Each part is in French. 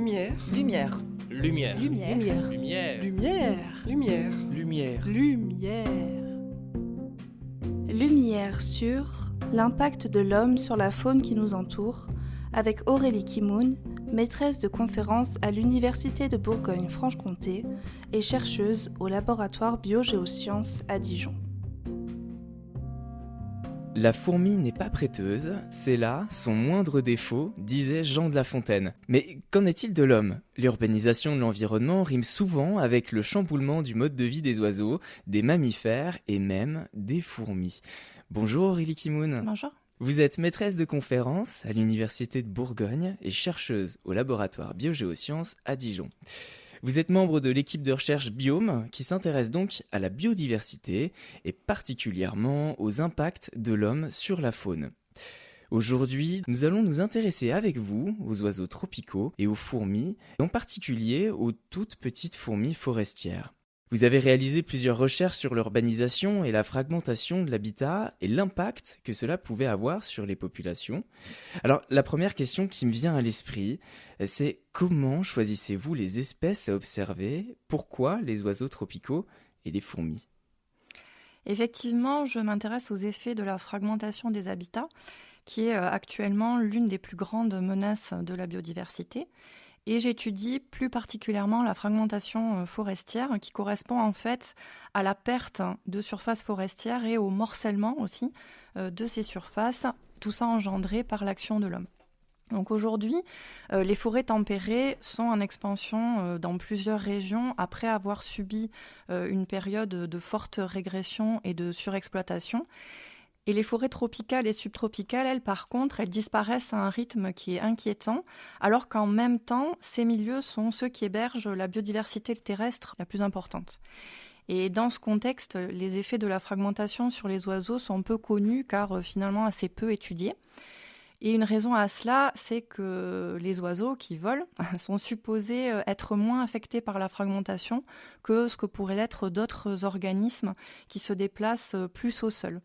Lumière. Lumière. Lumière. Lumière. Lumière. Lumière. Lumière. Lumière. Lumière. Lumière sur l'impact de l'homme sur la faune qui nous entoure, avec Aurélie Kimoun, maîtresse de conférences à l'Université de Bourgogne-Franche-Comté et chercheuse au laboratoire Biogéosciences à Dijon. La fourmi n'est pas prêteuse, c'est là son moindre défaut, disait Jean de La Fontaine. Mais qu'en est-il de l'homme ? L'urbanisation de l'environnement rime souvent avec le chamboulement du mode de vie des oiseaux, des mammifères et même des fourmis. Bonjour Aurélie Kimoun. Bonjour. Vous êtes maîtresse de conférences à l'Université de Bourgogne et chercheuse au laboratoire Biogéosciences à Dijon. Vous êtes membre de l'équipe de recherche Biome qui s'intéresse donc à la biodiversité et particulièrement aux impacts de l'homme sur la faune. Aujourd'hui, nous allons nous intéresser avec vous aux oiseaux tropicaux et aux fourmis, et en particulier aux toutes petites fourmis forestières. Vous avez réalisé plusieurs recherches sur l'urbanisation et la fragmentation de l'habitat et l'impact que cela pouvait avoir sur les populations. Alors, la première question qui me vient à l'esprit, c'est comment choisissez-vous les espèces à observer ? Pourquoi les oiseaux tropicaux et les fourmis ? Effectivement, je m'intéresse aux effets de la fragmentation des habitats, qui est actuellement l'une des plus grandes menaces de la biodiversité. Et j'étudie plus particulièrement la fragmentation forestière qui correspond en fait à la perte de surfaces forestières et au morcellement aussi de ces surfaces, tout ça engendré par l'action de l'homme. Donc aujourd'hui, les forêts tempérées sont en expansion dans plusieurs régions après avoir subi une période de forte régression et de surexploitation. Et les forêts tropicales et subtropicales, elles, par contre, elles disparaissent à un rythme qui est inquiétant, alors qu'en même temps, ces milieux sont ceux qui hébergent la biodiversité terrestre la plus importante. Et dans ce contexte, les effets de la fragmentation sur les oiseaux sont peu connus, car finalement assez peu étudiés. Et une raison à cela, c'est que les oiseaux qui volent sont supposés être moins affectés par la fragmentation que ce que pourraient l'être d'autres organismes qui se déplacent plus au sol.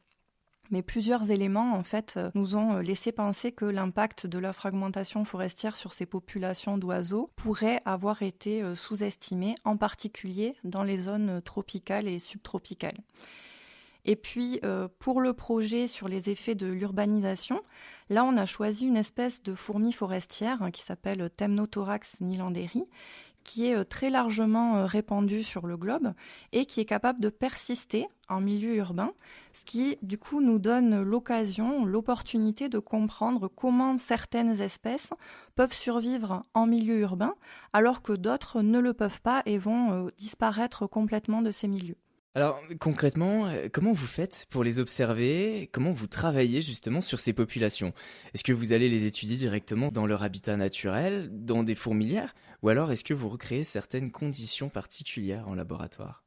Mais plusieurs éléments, en fait, nous ont laissé penser que l'impact de la fragmentation forestière sur ces populations d'oiseaux pourrait avoir été sous-estimé, en particulier dans les zones tropicales et subtropicales. Et puis, pour le projet sur les effets de l'urbanisation, là, on a choisi une espèce de fourmi forestière qui s'appelle Temnothorax nilanderi, qui est très largement répandue sur le globe et qui est capable de persister en milieu urbain, ce qui, du coup, nous donne l'opportunité de comprendre comment certaines espèces peuvent survivre en milieu urbain, alors que d'autres ne le peuvent pas et vont disparaître complètement de ces milieux. Alors concrètement, comment vous faites pour les observer ? Comment vous travaillez justement sur ces populations ? Est-ce que vous allez les étudier directement dans leur habitat naturel, dans des fourmilières ? Ou alors est-ce que vous recréez certaines conditions particulières en laboratoire ?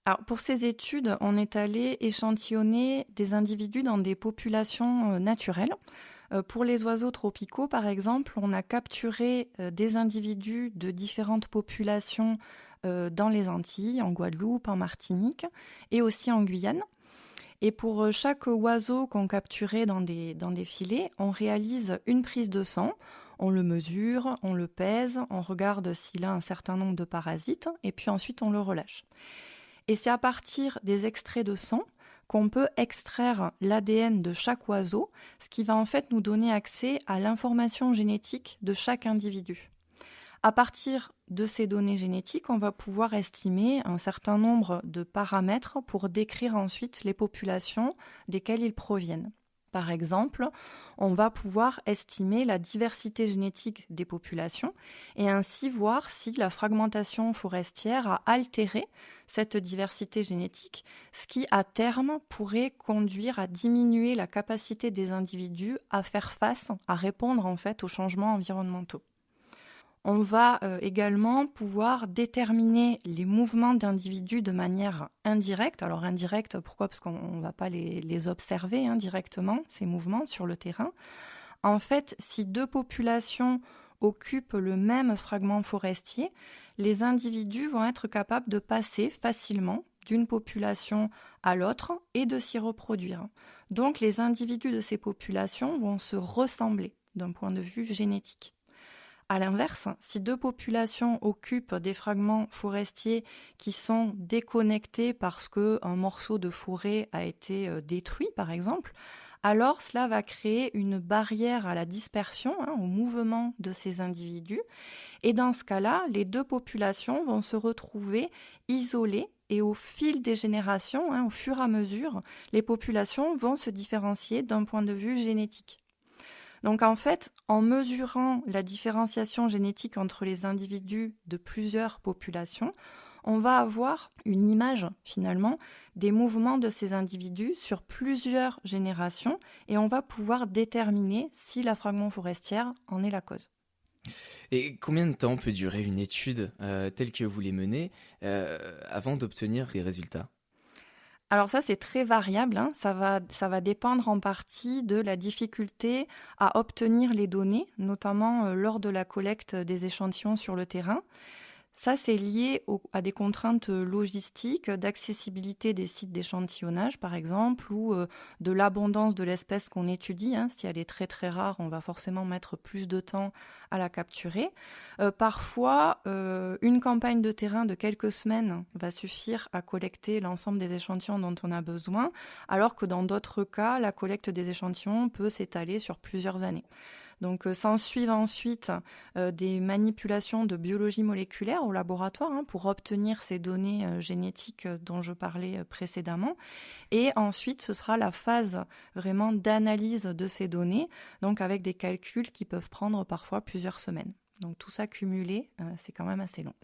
Alors, pour ces études, on est allé échantillonner des individus dans des populations naturelles. Pour les oiseaux tropicaux, par exemple, on a capturé des individus de différentes populations dans les Antilles, en Guadeloupe, en Martinique et aussi en Guyane. Et pour chaque oiseau qu'on capturait dans des filets, on réalise une prise de sang, on le mesure, on le pèse, on regarde s'il a un certain nombre de parasites et puis ensuite on le relâche. Et c'est à partir des extraits de sang qu'on peut extraire l'ADN de chaque oiseau, ce qui va en fait nous donner accès à l'information génétique de chaque individu. À partir de ces données génétiques, on va pouvoir estimer un certain nombre de paramètres pour décrire ensuite les populations desquelles ils proviennent. Par exemple, on va pouvoir estimer la diversité génétique des populations et ainsi voir si la fragmentation forestière a altéré cette diversité génétique, ce qui à terme pourrait conduire à diminuer la capacité des individus à faire face, à répondre en fait aux changements environnementaux. On va également pouvoir déterminer les mouvements d'individus de manière indirecte. Alors indirecte, pourquoi ? Parce qu'on ne va pas les observer directement, ces mouvements sur le terrain. En fait, si deux populations occupent le même fragment forestier, les individus vont être capables de passer facilement d'une population à l'autre et de s'y reproduire. Donc les individus de ces populations vont se ressembler d'un point de vue génétique. À l'inverse, si deux populations occupent des fragments forestiers qui sont déconnectés parce qu'un morceau de forêt a été détruit, par exemple, alors cela va créer une barrière à la dispersion, au mouvement de ces individus. Et dans ce cas-là, les deux populations vont se retrouver isolées et au fil des générations, au fur et à mesure, les populations vont se différencier d'un point de vue génétique. Donc en fait, en mesurant la différenciation génétique entre les individus de plusieurs populations, on va avoir une image finalement des mouvements de ces individus sur plusieurs générations et on va pouvoir déterminer si la fragment forestière en est la cause. Et combien de temps peut durer une étude telle que vous les menez avant d'obtenir des résultats ? Alors ça, c'est très variable. Ça va dépendre en partie de la difficulté à obtenir les données, notamment lors de la collecte des échantillons sur le terrain. Ça, c'est lié à des contraintes logistiques, d'accessibilité des sites d'échantillonnage, par exemple, ou de l'abondance de l'espèce qu'on étudie. Si elle est très très rare, on va forcément mettre plus de temps à la capturer. Parfois, une campagne de terrain de quelques semaines va suffire à collecter l'ensemble des échantillons dont on a besoin, alors que dans d'autres cas, la collecte des échantillons peut s'étaler sur plusieurs années. Donc s'ensuivent ensuite des manipulations de biologie moléculaire au laboratoire pour obtenir ces données génétiques dont je parlais précédemment. Et ensuite, ce sera la phase vraiment d'analyse de ces données, donc avec des calculs qui peuvent prendre parfois plusieurs semaines. Donc tout ça cumulé, c'est quand même assez long.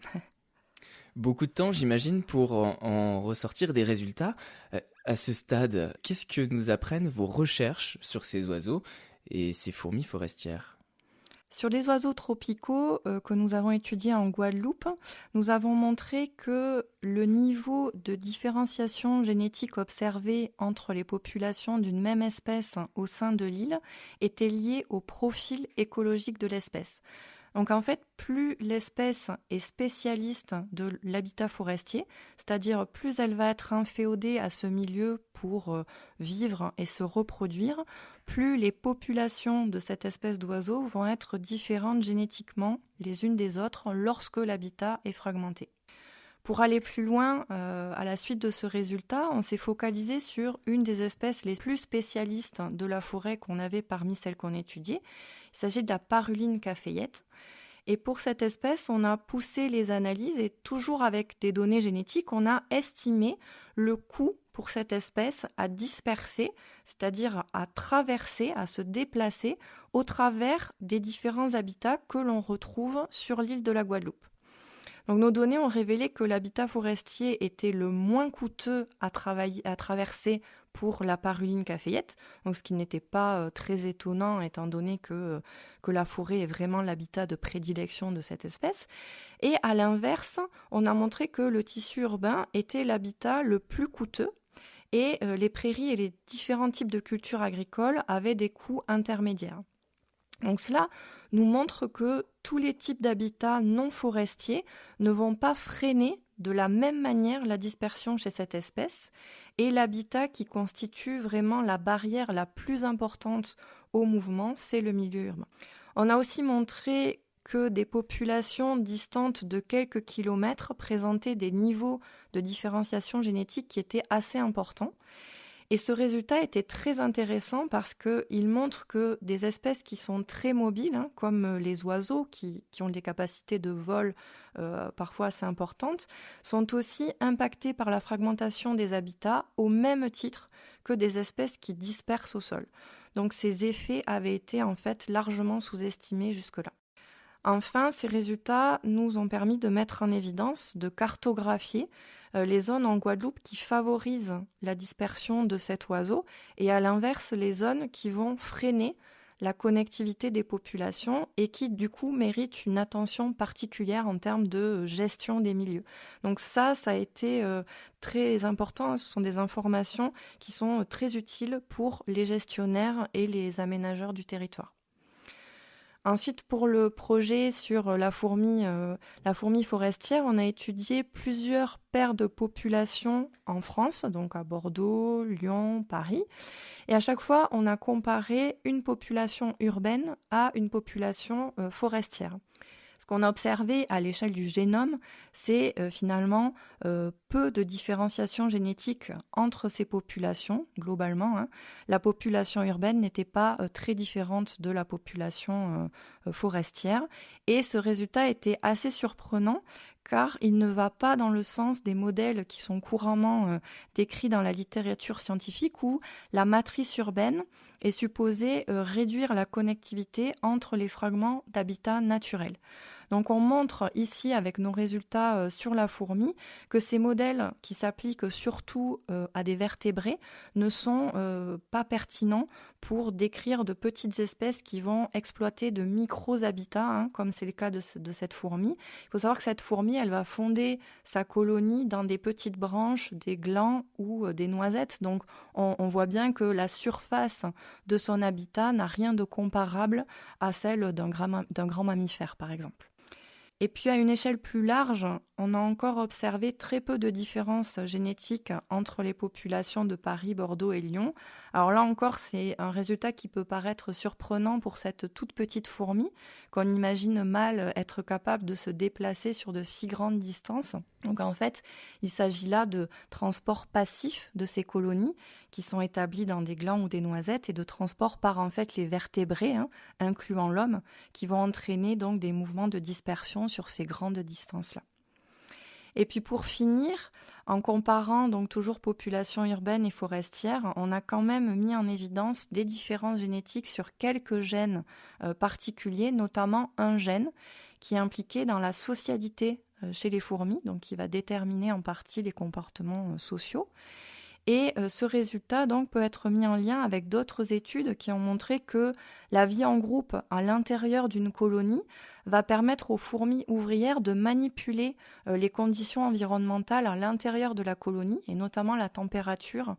Beaucoup de temps, j'imagine, pour en ressortir des résultats. À ce stade, qu'est-ce que nous apprennent vos recherches sur ces oiseaux et ces fourmis forestières ? Sur les oiseaux tropicaux que nous avons étudiés en Guadeloupe, nous avons montré que le niveau de différenciation génétique observé entre les populations d'une même espèce au sein de l'île était lié au profil écologique de l'espèce. Donc en fait, plus l'espèce est spécialiste de l'habitat forestier, c'est-à-dire plus elle va être inféodée à ce milieu pour vivre et se reproduire, plus les populations de cette espèce d'oiseau vont être différentes génétiquement les unes des autres lorsque l'habitat est fragmenté. Pour aller plus loin, à la suite de ce résultat, on s'est focalisé sur une des espèces les plus spécialistes de la forêt qu'on avait parmi celles qu'on étudiait. Il s'agit de la paruline caféiette. Et pour cette espèce, on a poussé les analyses et toujours avec des données génétiques, on a estimé le coût pour cette espèce à disperser, c'est-à-dire à traverser, à se déplacer au travers des différents habitats que l'on retrouve sur l'île de la Guadeloupe. Donc nos données ont révélé que l'habitat forestier était le moins coûteux à traverser pour la paruline caféiette, donc ce qui n'était pas très étonnant étant donné que la forêt est vraiment l'habitat de prédilection de cette espèce. Et à l'inverse, on a montré que le tissu urbain était l'habitat le plus coûteux et les prairies et les différents types de cultures agricoles avaient des coûts intermédiaires. Donc cela nous montre que tous les types d'habitats non forestiers ne vont pas freiner de la même manière la dispersion chez cette espèce et l'habitat qui constitue vraiment la barrière la plus importante au mouvement, c'est le milieu urbain. On a aussi montré que des populations distantes de quelques kilomètres présentaient des niveaux de différenciation génétique qui étaient assez importants. Et ce résultat était très intéressant parce qu'il montre que des espèces qui sont très mobiles, comme les oiseaux qui ont des capacités de vol parfois assez importantes, sont aussi impactées par la fragmentation des habitats au même titre que des espèces qui dispersent au sol. Donc ces effets avaient été en fait largement sous-estimés jusque-là. Enfin, ces résultats nous ont permis de mettre en évidence, de cartographier les zones en Guadeloupe qui favorisent la dispersion de cet oiseau et à l'inverse les zones qui vont freiner la connectivité des populations et qui du coup méritent une attention particulière en termes de gestion des milieux. Donc ça a été très important, ce sont des informations qui sont très utiles pour les gestionnaires et les aménageurs du territoire. Ensuite, pour le projet sur la fourmi forestière, on a étudié plusieurs paires de populations en France, donc à Bordeaux, Lyon, Paris. Et à chaque fois, on a comparé une population urbaine à une population forestière. qu'on a observé à l'échelle du génome, c'est finalement peu de différenciation génétique entre ces populations, globalement. Hein. La population urbaine n'était pas très différente de la population forestière. Et ce résultat était assez surprenant car il ne va pas dans le sens des modèles qui sont couramment décrits dans la littérature scientifique où la matrice urbaine est supposée réduire la connectivité entre les fragments d'habitat naturel. Donc on montre ici avec nos résultats sur la fourmi que ces modèles qui s'appliquent surtout à des vertébrés ne sont pas pertinents pour décrire de petites espèces qui vont exploiter de micro-habitats, hein, comme c'est le cas de cette fourmi. Il faut savoir que cette fourmi, elle va fonder sa colonie dans des petites branches, des glands ou des noisettes. Donc on voit bien que la surface de son habitat n'a rien de comparable à celle d'un grand mammifère, par exemple. Et puis à une échelle plus large, on a encore observé très peu de différences génétiques entre les populations de Paris, Bordeaux et Lyon. Alors là encore, c'est un résultat qui peut paraître surprenant pour cette toute petite fourmi, qu'on imagine mal être capable de se déplacer sur de si grandes distances. Donc en fait, il s'agit là de transport passif de ces colonies qui sont établies dans des glands ou des noisettes et de transport par en fait les vertébrés, hein, incluant l'homme, qui vont entraîner donc des mouvements de dispersion sur ces grandes distances-là. Et puis pour finir, en comparant donc toujours population urbaine et forestière, on a quand même mis en évidence des différences génétiques sur quelques gènes particuliers, notamment un gène qui est impliqué dans la socialité chez les fourmis, donc qui va déterminer en partie les comportements sociaux. Et ce résultat donc peut être mis en lien avec d'autres études qui ont montré que la vie en groupe à l'intérieur d'une colonie va permettre aux fourmis ouvrières de manipuler les conditions environnementales à l'intérieur de la colonie, et notamment la température,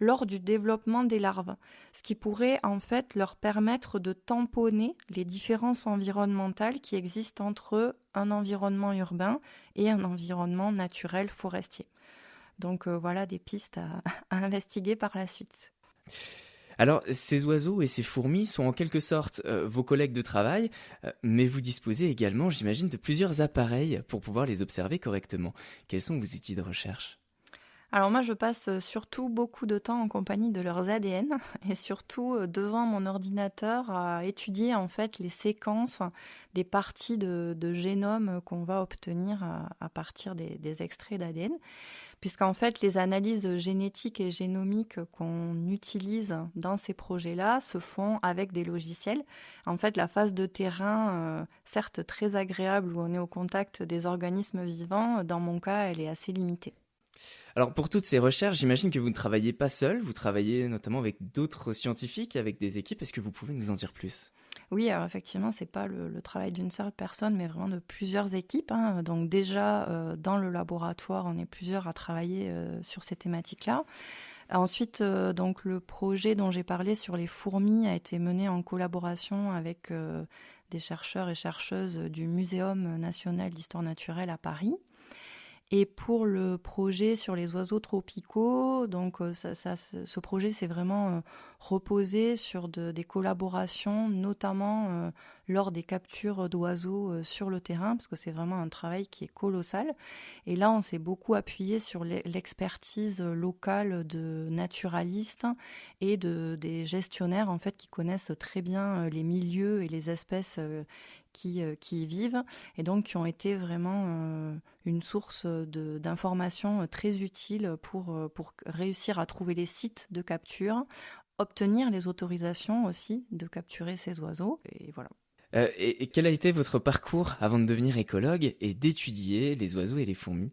lors du développement des larves, ce qui pourrait en fait leur permettre de tamponner les différences environnementales qui existent entre un environnement urbain et un environnement naturel forestier. Donc voilà des pistes à investiguer par la suite. Alors, ces oiseaux et ces fourmis sont en quelque sorte vos collègues de travail, mais vous disposez également, j'imagine, de plusieurs appareils pour pouvoir les observer correctement. Quels sont vos outils de recherche ? Alors moi, je passe surtout beaucoup de temps en compagnie de leurs ADN et surtout devant mon ordinateur à étudier en fait les séquences des parties de génome qu'on va obtenir à partir des extraits d'ADN. Puisqu'en fait, les analyses génétiques et génomiques qu'on utilise dans ces projets-là se font avec des logiciels. En fait, la phase de terrain, certes très agréable où on est au contact des organismes vivants, dans mon cas, elle est assez limitée. Alors pour toutes ces recherches, j'imagine que vous ne travaillez pas seul, vous travaillez notamment avec d'autres scientifiques, avec des équipes. Est-ce que vous pouvez nous en dire plus ? Oui, alors effectivement, c'est pas le travail d'une seule personne, mais vraiment de plusieurs équipes. Hein. Donc déjà, dans le laboratoire, on est plusieurs à travailler sur ces thématiques-là. Ensuite, donc le projet dont j'ai parlé sur les fourmis a été mené en collaboration avec des chercheurs et chercheuses du Muséum national d'histoire naturelle à Paris. Et pour le projet sur les oiseaux tropicaux, donc ce projet s'est vraiment reposé sur des collaborations, notamment lors des captures d'oiseaux sur le terrain, parce que c'est vraiment un travail qui est colossal. Et là, on s'est beaucoup appuyé sur l'expertise locale de naturalistes et des gestionnaires en fait qui connaissent très bien les milieux et les espèces qui y vivent et donc qui ont été vraiment une source d'informations très utile pour réussir à trouver les sites de capture, obtenir les autorisations aussi de capturer ces oiseaux et voilà. Et quel a été votre parcours avant de devenir écologue et d'étudier les oiseaux et les fourmis ?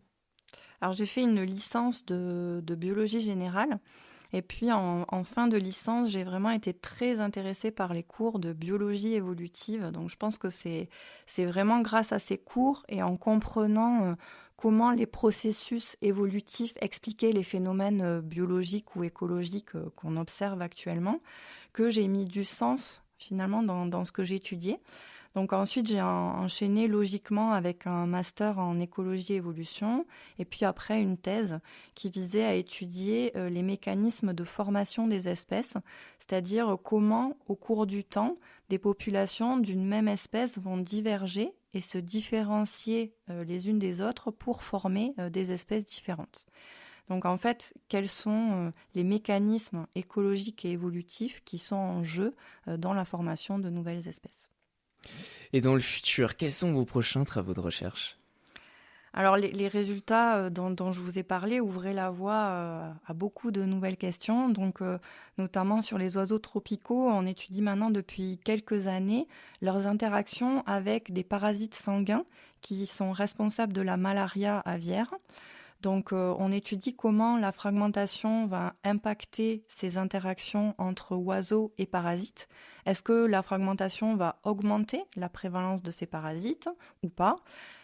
Alors j'ai fait une licence de biologie générale. Et puis en fin de licence, j'ai vraiment été très intéressée par les cours de biologie évolutive. Donc je pense que c'est vraiment grâce à ces cours et en comprenant comment les processus évolutifs expliquaient les phénomènes biologiques ou écologiques qu'on observe actuellement que j'ai mis du sens finalement dans ce que j'ai étudié. Donc ensuite, j'ai enchaîné logiquement avec un master en écologie et évolution et puis après une thèse qui visait à étudier les mécanismes de formation des espèces, c'est-à-dire comment, au cours du temps, des populations d'une même espèce vont diverger et se différencier les unes des autres pour former des espèces différentes. Donc en fait, quels sont les mécanismes écologiques et évolutifs qui sont en jeu dans la formation de nouvelles espèces? Et dans le futur, quels sont vos prochains travaux de recherche? Alors les résultats dont je vous ai parlé ouvraient la voie à beaucoup de nouvelles questions, donc notamment sur les oiseaux tropicaux. On étudie maintenant depuis quelques années leurs interactions avec des parasites sanguins qui sont responsables de la malaria aviaire. Donc on étudie comment la fragmentation va impacter ces interactions entre oiseaux et parasites. Est-ce que la fragmentation va augmenter la prévalence de ces parasites ou pas?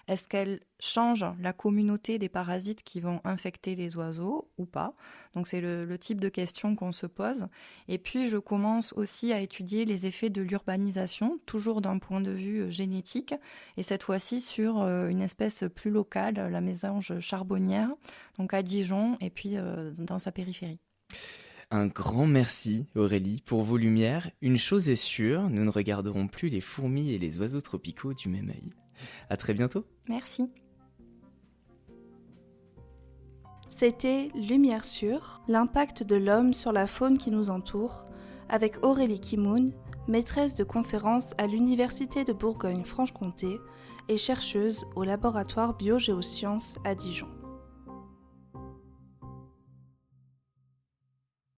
Est-ce qu'elle change la communauté des parasites qui vont infecter les oiseaux ou pas? Donc c'est le type de questions qu'on se pose. Et puis je commence aussi à étudier les effets de l'urbanisation, toujours d'un point de vue génétique, et cette fois-ci sur une espèce plus locale, la mésange charbonnière, donc à Dijon et puis dans sa périphérie. Un grand merci Aurélie pour vos lumières. Une chose est sûre, nous ne regarderons plus les fourmis et les oiseaux tropicaux du même œil. À très bientôt. Merci. C'était Lumière sur l'impact de l'homme sur la faune qui nous entoure, avec Aurélie Kimoun, maîtresse de conférences à l'Université de Bourgogne-Franche-Comté et chercheuse au laboratoire Biogéosciences à Dijon.